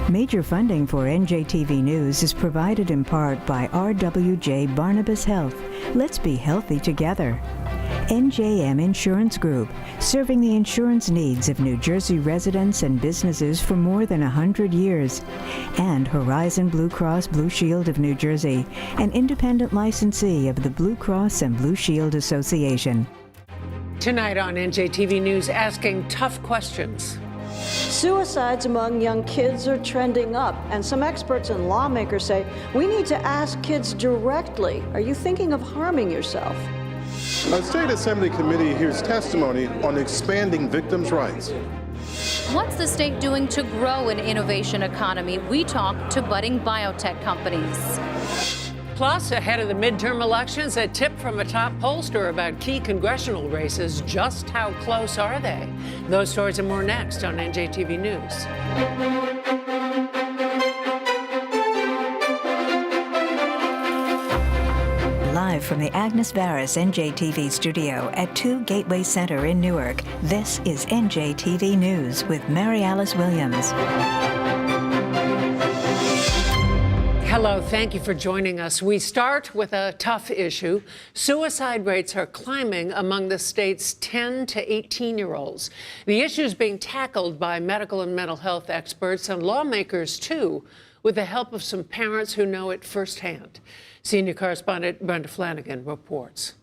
Major funding for NJTV News is provided in part by RWJ Barnabas Health. Let's be healthy together. NJM Insurance Group, serving the insurance needs of New Jersey residents and businesses for more than 100 years. And Horizon Blue Cross Blue Shield of New Jersey, an independent licensee of the Blue Cross and Blue Shield Association. Tonight on NJTV News, asking tough questions. Suicides among young kids are trending up, and some experts and lawmakers say we need to ask kids directly, are you thinking of harming yourself? A State Assembly committee hears testimony on expanding victims' rights. What's the state doing to grow an innovation economy? We talk to budding biotech companies. Plus, ahead of the midterm elections, a tip from a top pollster about key congressional races. Just how close are they? Those stories and more next on NJTV News. Live from the Agnes Varus NJTV studio at 2 Gateway Center in Newark, this is NJTV News with Mary Alice Williams. Hello, thank you for joining us. We start with a tough issue. Suicide rates are climbing among the state's 10 to 18-year-olds. The issue is being tackled by medical and mental health experts and lawmakers, too, with the help of some parents who know it firsthand. Senior correspondent Brenda Flanagan reports.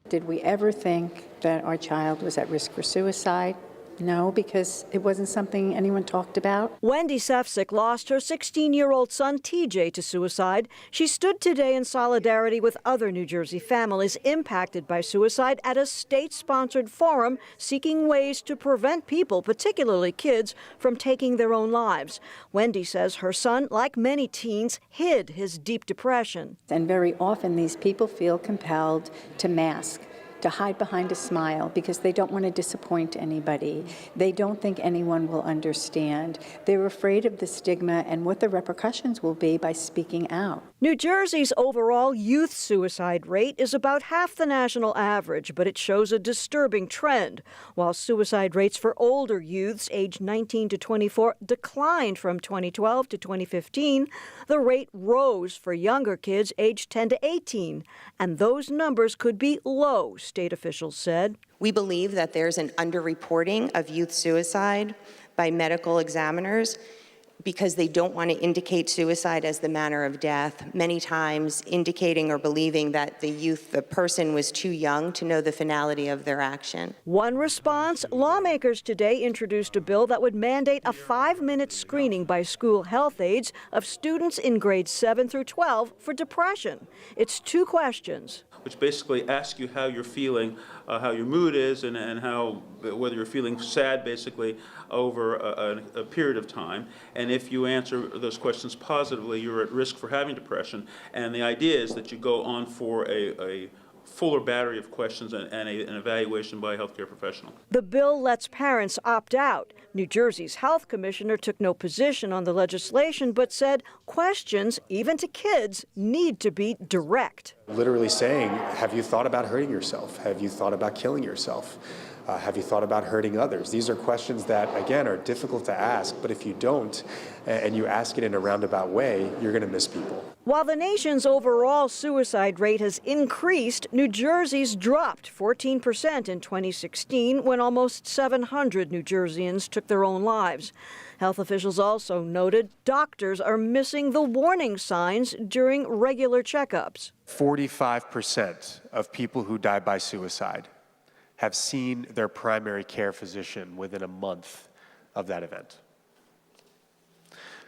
Did we ever think that our child was at risk for suicide? No, because it wasn't something anyone talked about. Wendy Sefcik lost her 16-year-old son, TJ, to suicide. She stood today in solidarity with other New Jersey families impacted by suicide at a state-sponsored forum seeking ways to prevent people, particularly kids, from taking their own lives. Wendy says her son, like many teens, hid his deep depression. And very often these people feel compelled to mask, to hide behind a smile because they don't want to disappoint anybody. They don't think anyone will understand. They're afraid of the stigma and what the repercussions will be by speaking out. New Jersey's overall youth suicide rate is about half the national average, but it shows a disturbing trend. While suicide rates for older youths aged 19 to 24 declined from 2012 to 2015, the rate rose for younger kids aged 10 to 18, and those numbers could be low, state officials said. We believe that there's an underreporting of youth suicide by medical examiners because they don't want to indicate suicide as the manner of death, many times indicating or believing that the person was too young to know the finality of their action. One response, lawmakers today introduced a bill that would mandate a 5-minute screening by school health aides of students in grades 7 through 12 for depression. It's 2 questions. Which basically ask you how you're feeling, how your mood is, and how, whether you're feeling sad, basically, over a period of time. And if you answer those questions positively, you're at risk for having depression. And the idea is that you go on for a fuller battery of questions and an evaluation by a healthcare professional. The bill lets parents opt out. New Jersey's health commissioner took no position on the legislation, but said questions, even to kids, need to be direct. Literally saying, have you thought about hurting yourself? Have you thought about killing yourself? Have you thought about hurting others? These are questions that, again, are difficult to ask, but if you don't, and you ask it in a roundabout way, you're going to miss people. While the nation's overall suicide rate has increased, New Jersey's dropped 14% in 2016 when almost 700 New Jerseyans took their own lives. Health officials also noted doctors are missing the warning signs during regular checkups. 45% of people who die by suicide have seen their primary care physician within a month of that event.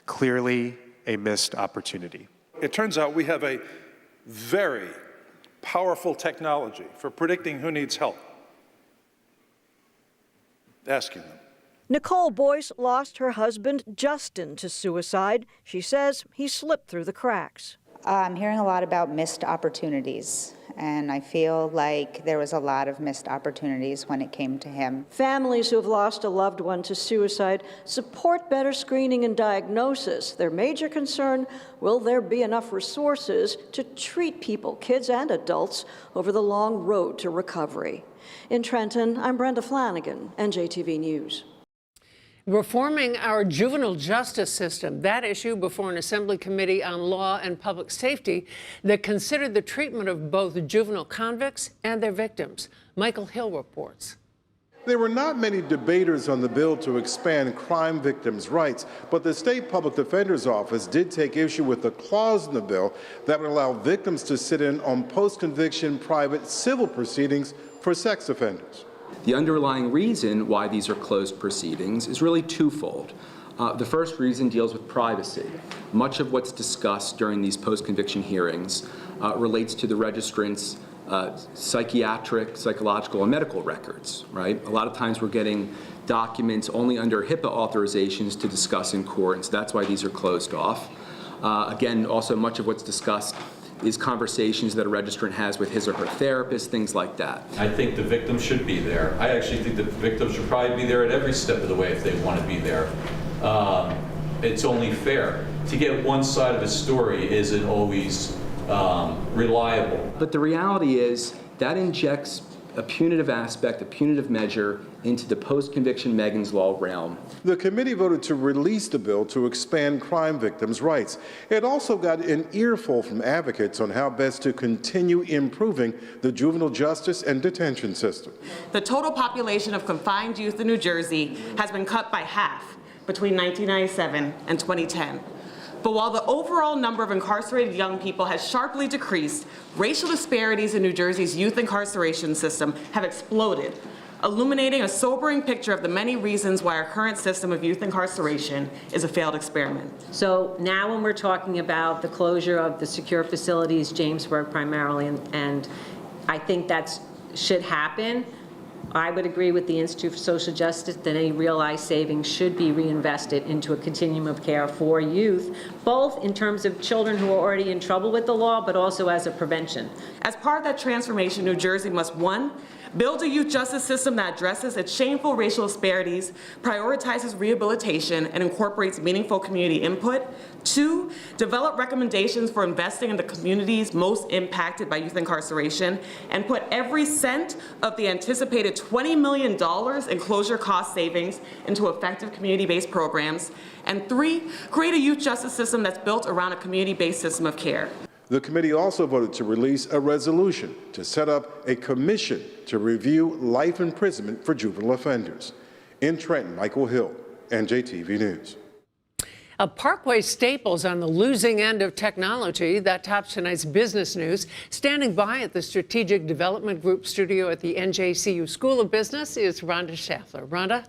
Clearly a missed opportunity. It turns out we have a very powerful technology for predicting who needs help. Asking them. Nicole Boyce lost her husband, Justin, to suicide. She says he slipped through the cracks. I'm hearing a lot about missed opportunities, and I feel like there was a lot of missed opportunities when it came to him. Families who have lost a loved one to suicide support better screening and diagnosis. Their major concern, will there be enough resources to treat people, kids and adults, over the long road to recovery? In Trenton, I'm Brenda Flanagan, NJTV News. Reforming our juvenile justice system, that issue before an Assembly Committee on Law and Public Safety that considered the treatment of both juvenile convicts and their victims. Michael Hill reports. There were not many debaters on the bill to expand crime victims' rights, but the State Public Defender's Office did take issue with the clause in the bill that would allow victims to sit in on post-conviction private civil proceedings for sex offenders. The underlying reason why these are closed proceedings is really twofold. The first reason deals with privacy. Much of what's discussed during these post-conviction hearings relates to the registrant's psychiatric, psychological, and medical records, right? A lot of times we're getting documents only under HIPAA authorizations to discuss in court, and so that's why these are closed off. Again, also much of what's discussed is conversations that a registrant has with his or her therapist, things like that. I think the victim should be there. I actually think the victim should probably be there at every step of the way if they want to be there. It's only fair. To get one side of a story isn't always reliable. But the reality is that injects a punitive aspect, a punitive measure into the post-conviction Megan's Law realm. The committee voted to release the bill to expand crime victims' rights. It also got an earful from advocates on how best to continue improving the juvenile justice and detention system. The total population of confined youth in New Jersey has been cut by half between 1997 and 2010. But while the overall number of incarcerated young people has sharply decreased, racial disparities in New Jersey's youth incarceration system have exploded, illuminating a sobering picture of the many reasons why our current system of youth incarceration is a failed experiment. So now when we're talking about the closure of the secure facilities, Jamesburg primarily, and I think that should happen, I would agree with the Institute for Social Justice that any realized savings should be reinvested into a continuum of care for youth, both in terms of children who are already in trouble with the law, but also as a prevention. As part of that transformation, New Jersey must, one, build a youth justice system that addresses its shameful racial disparities, prioritizes rehabilitation, and incorporates meaningful community input. Two, develop recommendations for investing in the communities most impacted by youth incarceration, and put every cent of the anticipated $20 million in closure cost savings into effective community-based programs. And three, create a youth justice system that's built around a community-based system of care. The committee also voted to release a resolution to set up a commission to review life imprisonment for juvenile offenders. In Trenton, Michael Hill, NJTV News. A Parkway Staples on the losing end of technology. That tops tonight's business news. Standing by at the Strategic Development Group studio at the NJCU School of Business is Rhonda Schaffler. Rhonda?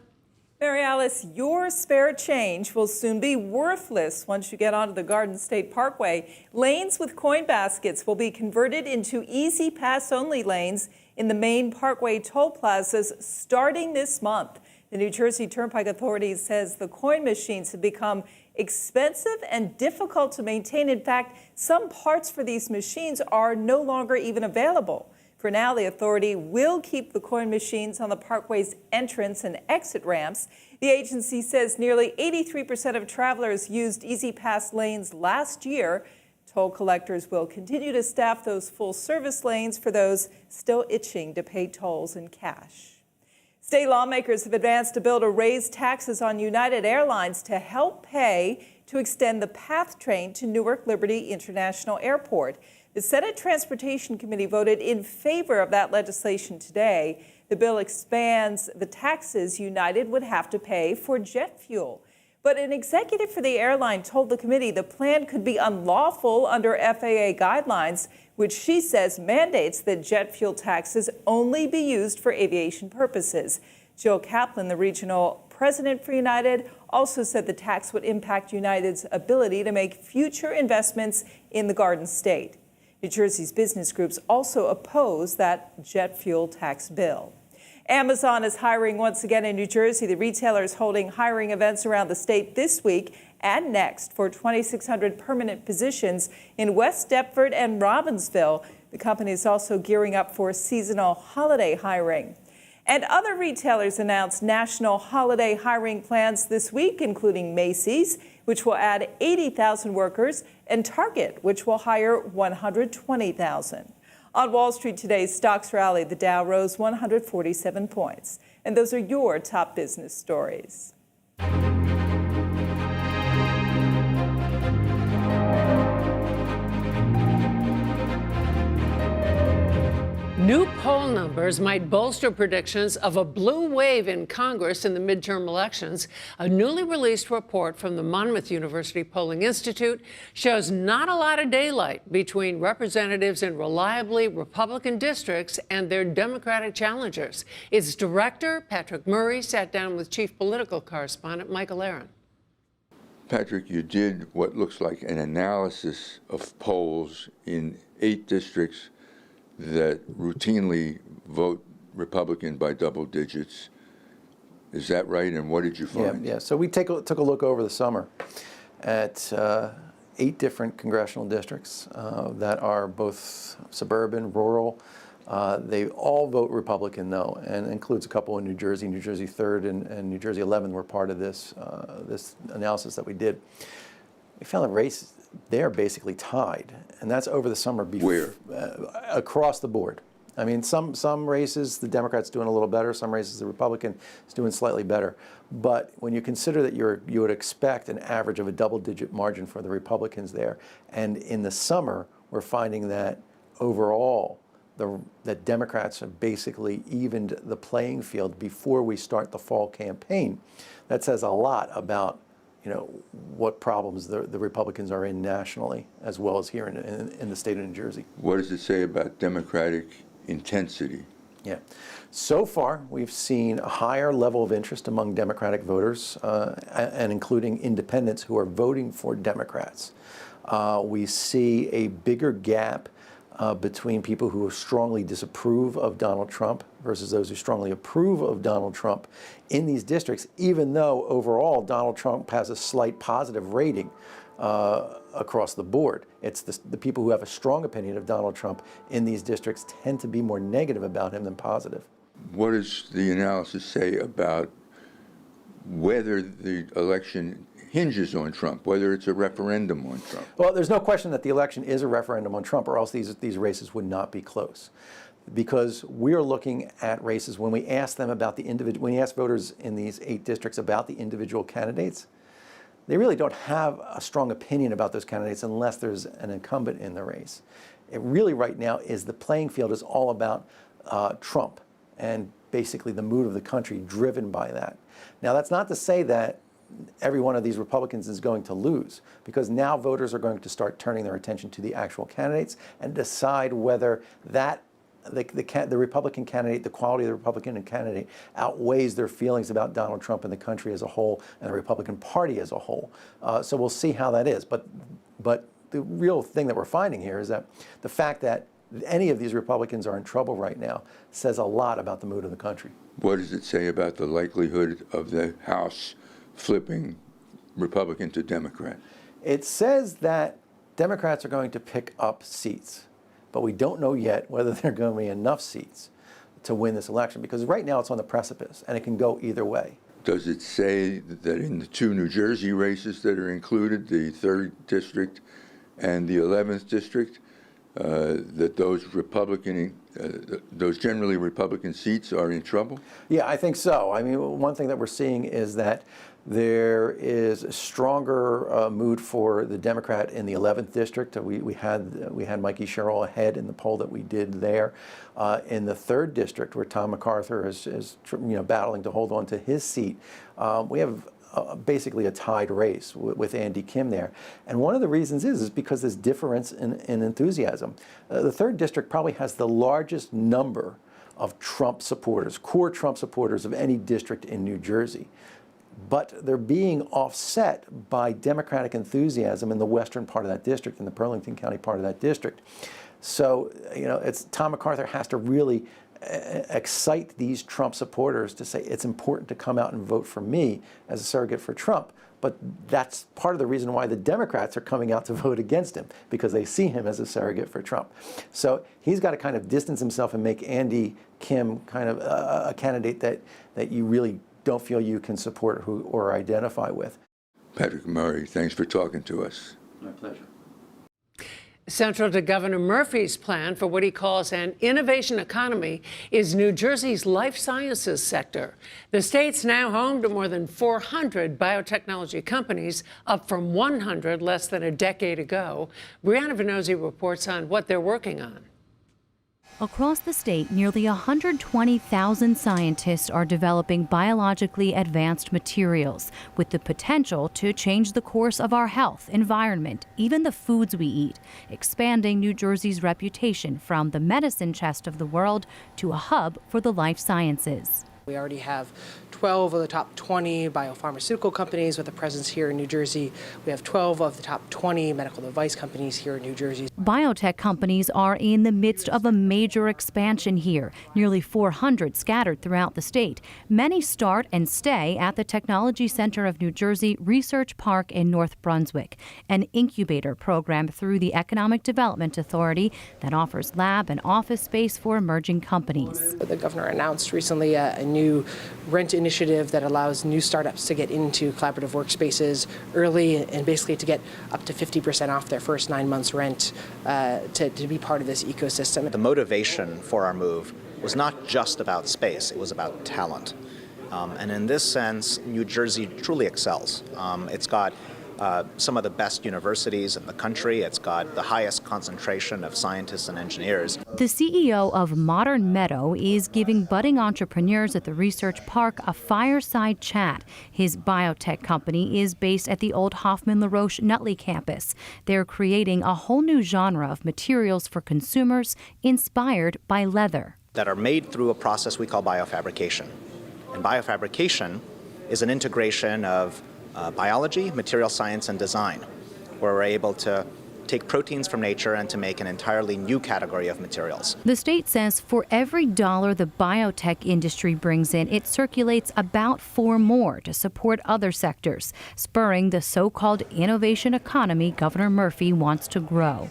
Mary Alice, your spare change will soon be worthless once you get onto the Garden State Parkway. Lanes with coin baskets will be converted into Easy Pass only lanes in the main Parkway toll plazas starting this month. The New Jersey Turnpike Authority says the coin machines have become expensive and difficult to maintain. In fact, some parts for these machines are no longer even available. For now, the authority will keep the coin machines on the Parkway's entrance and exit ramps. The agency says nearly 83% of travelers used Easy Pass lanes last year. Toll collectors will continue to staff those full-service lanes for those still itching to pay tolls in cash. State lawmakers have advanced a bill to raise taxes on United Airlines to help pay to extend the PATH train to Newark Liberty International Airport. The Senate Transportation Committee voted in favor of that legislation today. The bill expands the taxes United would have to pay for jet fuel. But an executive for the airline told the committee the plan could be unlawful under FAA guidelines, which she says mandates that jet fuel taxes only be used for aviation purposes. Jill Kaplan, the regional president for United, also said the tax would impact United's ability to make future investments in the Garden State. New Jersey's business groups also oppose that jet fuel tax bill. Amazon is hiring once again in New Jersey. The retailer is holding hiring events around the state this week and next for 2,600 permanent positions in West Deptford and Robbinsville. The company is also gearing up for seasonal holiday hiring. And other retailers announced national holiday hiring plans this week, including Macy's, which will add 80,000 workers, and Target, which will hire 120,000. On Wall Street today, stocks rallied. The Dow rose 147 points. And those are your top business stories. New poll numbers might bolster predictions of a blue wave in Congress in the midterm elections. A newly released report from the Monmouth University Polling Institute shows not a lot of daylight between representatives in reliably Republican districts and their Democratic challengers. Its director, Patrick Murray, sat down with chief political correspondent Michael Aaron. Patrick, you did what looks like an analysis of polls in 8 districts that routinely vote Republican by double digits. Is that right? And what did you find? Yeah. So we took a look over the summer at 8 different congressional districts that are both suburban, rural. They all vote Republican, though, and includes a couple in New Jersey. New Jersey 3rd and New Jersey 11th were part of this this analysis that we did. We found the race they're basically tied, and that's over the summer. Where? Across the board. I mean, some races the Democrats doing a little better, some races the Republican is doing slightly better. But when you consider that you would expect an average of a double-digit margin for the Republicans there, and in the summer we're finding that overall that Democrats have basically evened the playing field before we start the fall campaign. That says a lot about what problems the Republicans are in nationally, as well as here in the state of New Jersey. What does it say about Democratic intensity? Yeah. So far, we've seen a higher level of interest among Democratic voters, and including independents who are voting for Democrats. We see a bigger gap between people who strongly disapprove of Donald Trump versus those who strongly approve of Donald Trump in these districts, even though overall Donald Trump has a slight positive rating across the board. It's the people who have a strong opinion of Donald Trump in these districts tend to be more negative about him than positive. What does the analysis say about whether the election hinges on Trump, whether it's a referendum on Trump? Well, there's no question that the election is a referendum on Trump, or else these races would not be close. Because we're looking at races, when we ask them about when we ask voters in these 8 districts about the individual candidates, they really don't have a strong opinion about those candidates unless there's an incumbent in the race. It really right now is the playing field is all about Trump and basically the mood of the country driven by that. Now, that's not to say that every one of these Republicans is going to lose, because now voters are going to start turning their attention to the actual candidates and decide whether the Republican candidate, the quality of the Republican candidate outweighs their feelings about Donald Trump and the country as a whole and the Republican Party as a whole. So we'll see how that is. But the real thing that we're finding here is that the fact that any of these Republicans are in trouble right now says a lot about the mood of the country. What does it say about the likelihood of the House flipping Republican to Democrat? It says that Democrats are going to pick up seats, but we don't know yet whether there are going to be enough seats to win this election, because right now it's on the precipice and it can go either way. Does it say that in the 2 New Jersey races that are included, the 3rd district and the 11th district, that those generally Republican seats are in trouble? Yeah, I think so. I mean, one thing that we're seeing is that there is a stronger mood for the Democrat in the 11th district. We had Mikey Sherrill ahead in the poll that we did there. In the 3rd district, where Tom MacArthur is battling to hold on to his seat, we have basically a tied race with Andy Kim there. And one of the reasons is because there's difference in enthusiasm. The 3rd district probably has the largest number of Trump supporters, core Trump supporters of any district in New Jersey. But they're being offset by Democratic enthusiasm in the western part of that district, in the Burlington County part of that district. So, it's Tom MacArthur has to really excite these Trump supporters to say it's important to come out and vote for me as a surrogate for Trump. But that's part of the reason why the Democrats are coming out to vote against him, because they see him as a surrogate for Trump. So he's got to kind of distance himself and make Andy Kim kind of a candidate that you really don't feel you can support or identify with. Patrick Murray, thanks for talking to us. My pleasure. Central to Governor Murphy's plan for what he calls an innovation economy is New Jersey's life sciences sector. The state's now home to more than 400 biotechnology companies, up from 100 less than a decade ago. Brianna Venozzi reports on what they're working on. Across the state, nearly 120,000 scientists are developing biologically advanced materials with the potential to change the course of our health, environment, even the foods we eat, expanding New Jersey's reputation from the medicine chest of the world to a hub for the life sciences. We already have 12 of the top 20 biopharmaceutical companies with a presence here in New Jersey. We have 12 of the top 20 medical device companies here in New Jersey. Biotech companies are in the midst of a major expansion here, nearly 400 scattered throughout the state. Many start and stay at the Technology Center of New Jersey Research Park in North Brunswick, an incubator program through the Economic Development Authority that offers lab and office space for emerging companies. The governor announced recently a new rent initiative that allows new startups to get into collaborative workspaces early and basically to get up to 50% off their first 9 months rent to be part of this ecosystem. The motivation for our move was not just about space, it was about talent. And in this sense, New Jersey truly excels. It's got some of the best universities in the country. It's got the highest concentration of scientists and engineers. The CEO of Modern Meadow is giving budding entrepreneurs at the research park a fireside chat. His biotech company is based at the old Hoffman LaRoche Nutley campus. They're creating a whole new genre of materials for consumers inspired by leather. That are made through a process we call biofabrication. And biofabrication is an integration of biology, material science, and design, where we're able to take proteins from nature and to make an entirely new category of materials. The state says for every dollar the biotech industry brings in, it circulates about 4 more to support other sectors, spurring the so-called innovation economy Governor Murphy wants to grow.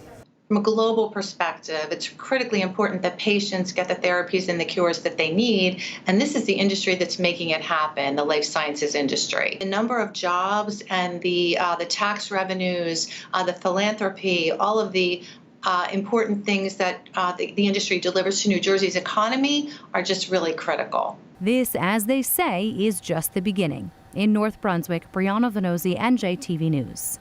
From a global perspective, it's critically important that patients get the therapies and the cures that they need, and this is the industry that's making it happen, the life sciences industry. The number of jobs and the tax revenues, the philanthropy, all of the important things that the industry delivers to New Jersey's economy are just really critical. This, as they say, is just the beginning. In North Brunswick, Brianna Venozzi, NJTV News.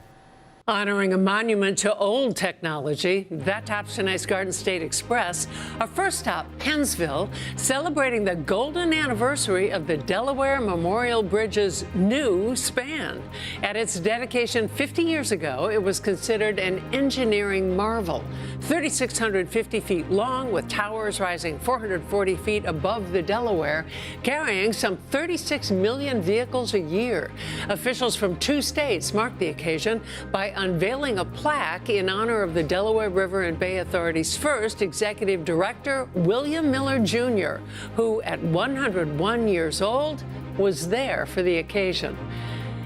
Honoring a monument to old technology, that tops tonight's Garden State Express. Our first stop, Pennsville, celebrating the golden anniversary of the Delaware Memorial Bridge's new span. At its dedication 50 years ago, it was considered an engineering marvel. 3,650 feet long, with towers rising 440 feet above the Delaware, carrying some 36 million vehicles a year. Officials from 2 states marked the occasion by unveiling a plaque in honor of the Delaware River and Bay Authority's first executive director, William Miller Jr., who at 101 years old was there for the occasion.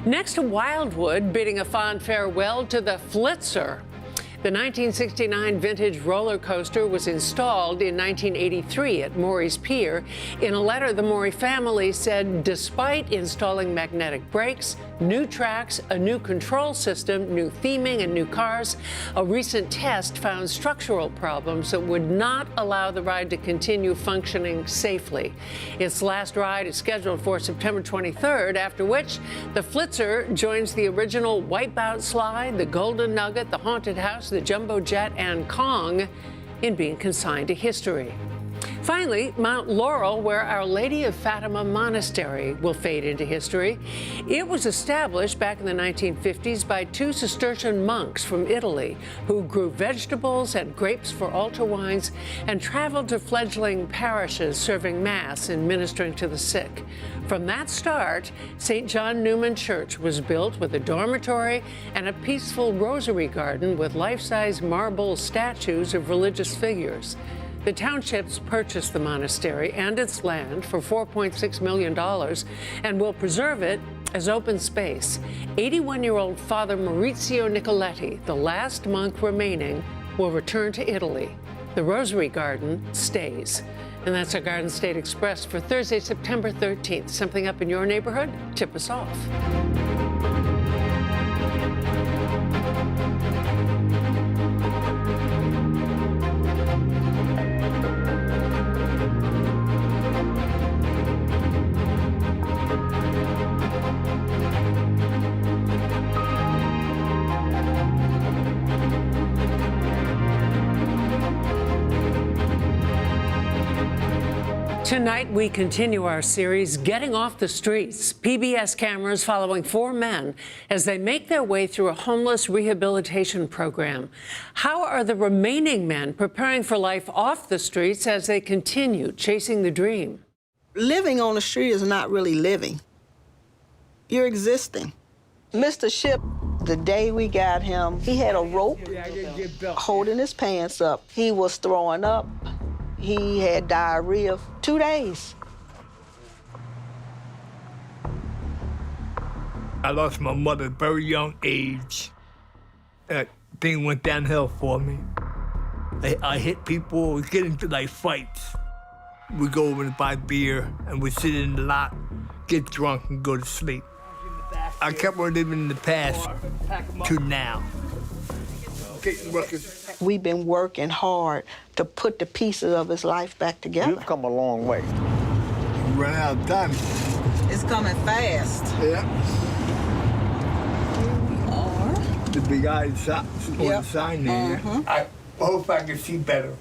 Next to Wildwood, bidding a fond farewell to the Flitzer. The 1969 vintage roller coaster was installed in 1983 at Maury's Pier. In a letter, the Maury family said despite installing magnetic brakes, new tracks, a new control system, new theming, and new cars, a recent test found structural problems that would not allow the ride to continue functioning safely. Its last ride is scheduled for September 23rd, after which the Flitzer joins the original Wipeout Slide, the Golden Nugget, the Haunted House, the Jumbo Jet, and Kong in being consigned to history. Finally, Mount Laurel, where Our Lady of Fatima Monastery will fade into history. It was established back in the 1950s by 2 Cistercian monks from Italy who grew vegetables and grapes for altar wines and traveled to fledgling parishes serving Mass and ministering to the sick. From that start, St. John Newman Church was built with a dormitory and a peaceful rosary garden with life-size marble statues of religious figures. The townships purchased the monastery and its land for $4.6 million and will preserve it as open space. 81-year-old Father Maurizio Nicoletti, the last monk remaining, will return to Italy. The Rosary Garden stays. And that's our Garden State Express for Thursday, September 13th. Something up in your neighborhood? Tip us off. Tonight, we continue our series, Getting Off the Streets. PBS cameras following 4 men as they make their way through a homeless rehabilitation program. How are the remaining men preparing for life off the streets as they continue chasing the dream? Living on the street is not really living. You're existing. Mr. Ship, the day we got him, he had a rope holding his pants up. He was throwing up. He had diarrhea 2 days. I lost my mother at a very young age. Thing went downhill for me. I hit people, we get into like fights. We go over and buy beer and we sit in the lot, get drunk and go to sleep. I kept on living in the past to now. We've been working hard to put the pieces of his life back together. You've come a long way. You run out of time. It's coming fast. Yeah. The big eyes on the sign there. I hope I can see better.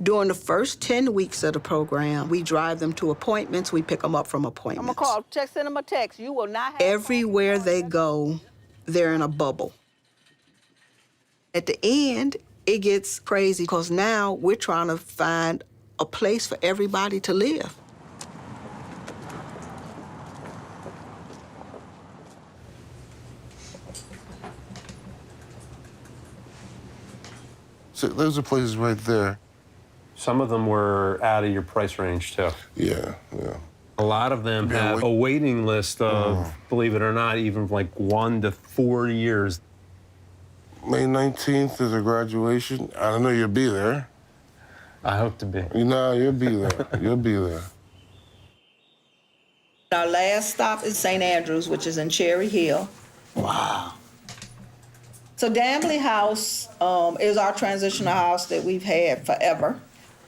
During the first 10 weeks of the program, we drive them to appointments, we pick them up from appointments. I'm gonna call, send them a text. You will not have Everywhere they go, they're in a bubble. At the end, it gets crazy because now we're trying to find a place for everybody to live. So those are places right there. Some of them were out of your price range, too. Yeah. A lot of them have a waiting list of, believe it or not, even like 1 to 4 years. May 19th is a graduation. I know you'll be there. I hope to be. You'll be there. You'll be there. Our last stop is St. Andrews, which is in Cherry Hill. Wow. So Dambley House is our transitional house that we've had forever.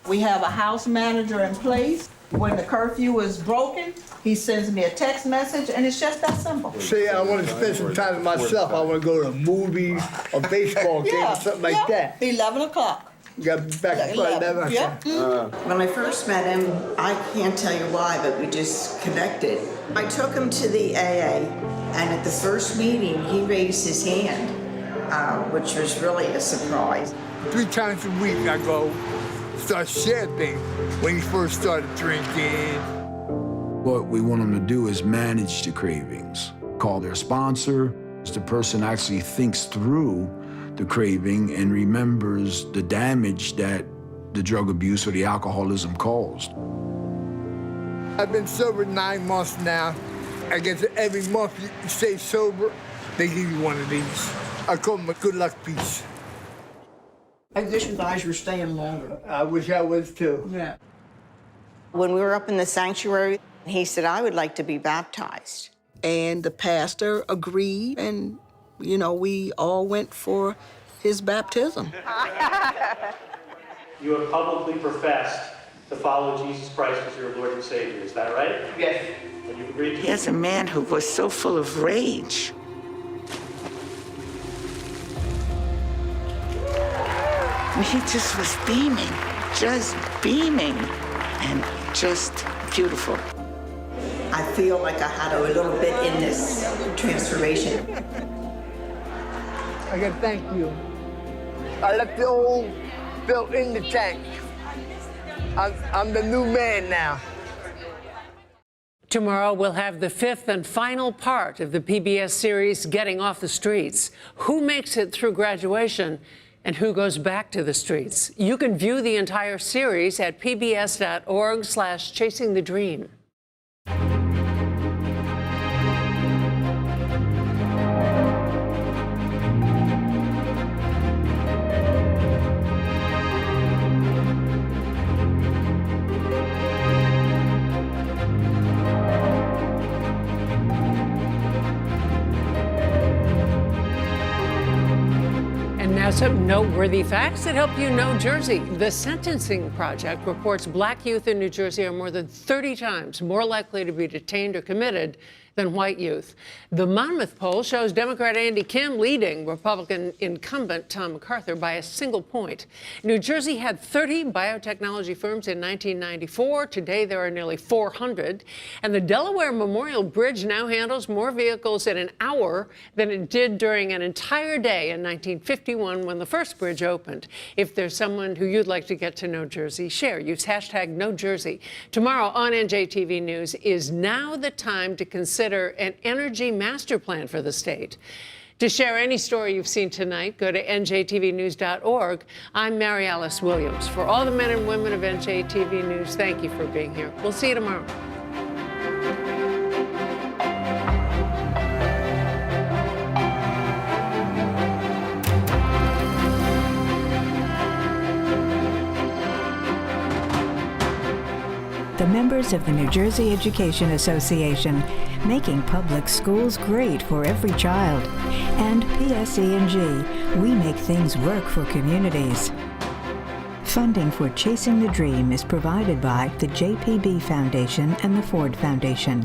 We have a house manager in place. When the curfew is broken, he sends me a text message, and it's just that simple. Say I want to spend some time with myself. I want to go to a movie, a baseball game, or something like that. 11 o'clock. You got to be back at 11. When I first met him, I can't tell you why, but we just connected. I took him to the AA, and at the first meeting, he raised his hand, which was really a surprise. 3 times a week I go start sharing things when he first started drinking. What we want them to do is manage the cravings. Call their sponsor. The person actually thinks through the craving and remembers the damage that the drug abuse or the alcoholism caused. I've been sober 9 months now. I guess every month you stay sober, they give you one of these. I call them a good luck piece. I wish you guys were staying longer. I wish I was too. Yeah. When we were up in the sanctuary, he said, I would like to be baptized. And the pastor agreed, and, we all went for his baptism. You have publicly professed to follow Jesus Christ as your Lord and Savior, is that right? Yes. And you agreed to Here's a man who was so full of rage. He just was beaming, and just beautiful. I feel like I had a little bit in this transformation. I gotta thank you. I left the old Bill in the tank. I'm the new man now. Tomorrow, we'll have the 5th and final part of the PBS series, Getting Off the Streets. Who makes it through graduation and who goes back to the streets? You can view the entire series at pbs.org/chasingthedream. Now, some noteworthy facts that help you know Jersey. The Sentencing Project reports black youth in New Jersey are more than 30 times more likely to be detained or committed than white youth. The Monmouth poll shows Democrat Andy Kim leading Republican incumbent Tom MacArthur by a single point. New Jersey had 30 biotechnology firms in 1994. Today, there are nearly 400. And the Delaware Memorial Bridge now handles more vehicles in an hour than it did during an entire day in 1951 when the first bridge opened. If there's someone who you'd like to get to know Jersey, share. Use hashtag #NoJersey. Tomorrow on NJTV News, is now the time to consider an energy master plan for the state. To share any story you've seen tonight, go to njtvnews.org. I'm Mary Alice Williams. For all the men and women of NJTV News, thank you for being here. We'll see you tomorrow. The members of the New Jersey Education Association, making public schools great for every child. And PSE&G, we make things work for communities. Funding for Chasing the Dream is provided by the JPB Foundation and the Ford Foundation.